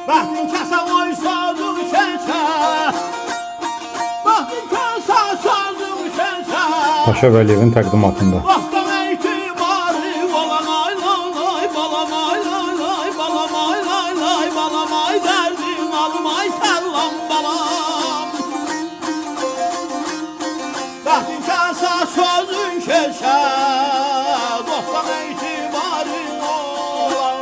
Bəxtin kəsə oy sazım şənsə, bəxtin kəsə sazım şənsə, Paşa Vəliyevin təqdimatında. Dostdan etibarı olan ay lay lay, balam ay lay lay, balam ay lay lay, balam ay dərdim almay səllam balam. Bəxtin kəsə sazım şənsə, dostdan etibarı olan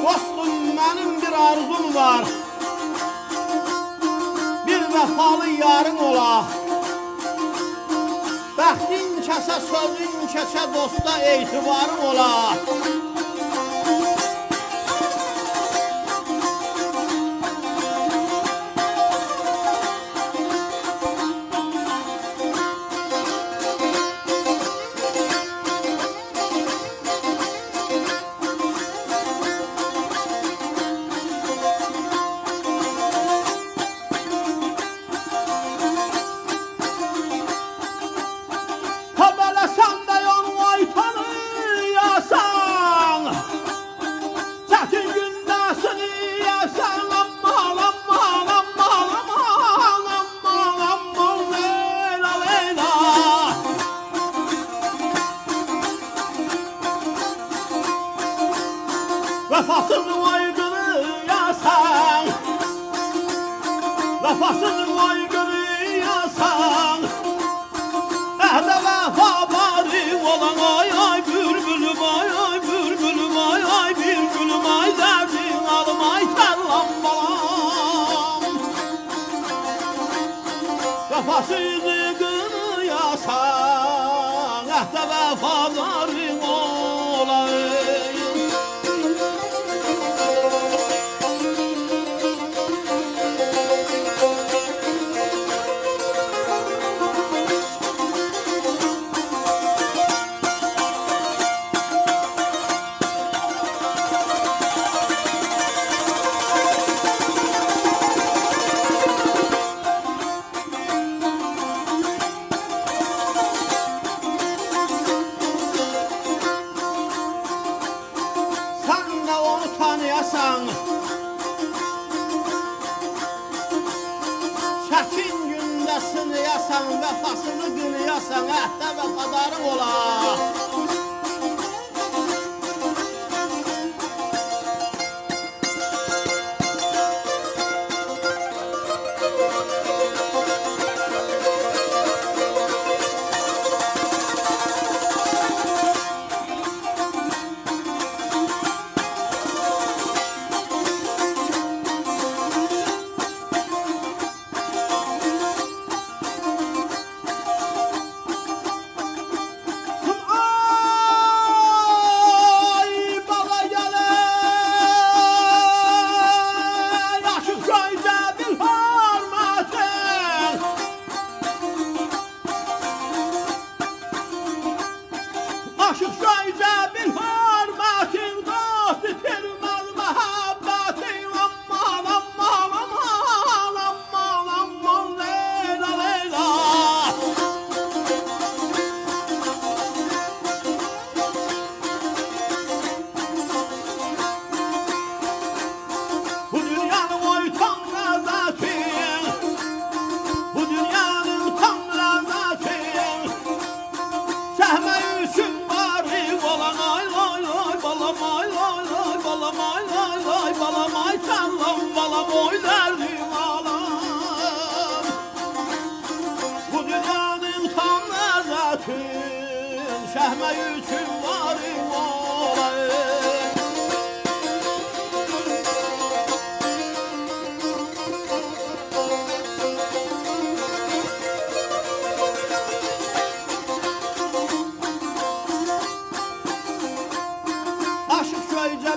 dostum, mənim bir arzum var, bir vəfalı yarın ola. Bəxtin kəsə, sözün kəsə, dosta etibarın ola. Tabələsən də yon ay tanıyasan, çətin gündəsini yəsən, amman, amman, amman, amman, amman, amman, leyla, leyla. Vəfasız vay qırıyasan, vəfasız vay qırıyasan, Əhdə vəfa bari olan ay ay bülbülüm ay ay bülbülüm ay ay bülbülüm ay dərdin alım ay səllam balam. Vəfasız qırıyasan, əhdə vəfa bari olan tanıyasan, çətin gündə sınayasan, vəfasını qınayasan, əhdə vəfadarın ola. Aşık şayca bir hürmetin, dost itirmez muhabbetin, aman aman aman aman aman leyla leyla. Bu dünyanın oy tam lezzetin, bu dünyanın tam lezzetin, şehme üçün balam ay lay lay, balam ay lay lay, balam ay lay lay, balam ay səllam balam oy dərdim alam. Bu dünyanın tam ləzzətin, şəhmə üçün varım olayım.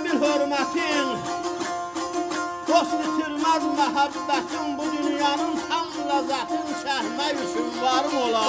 Bir hürmetin, dost itirmez muhabbetin, bu dünyanın tam lezzetin, şəhmə üçün varım ola.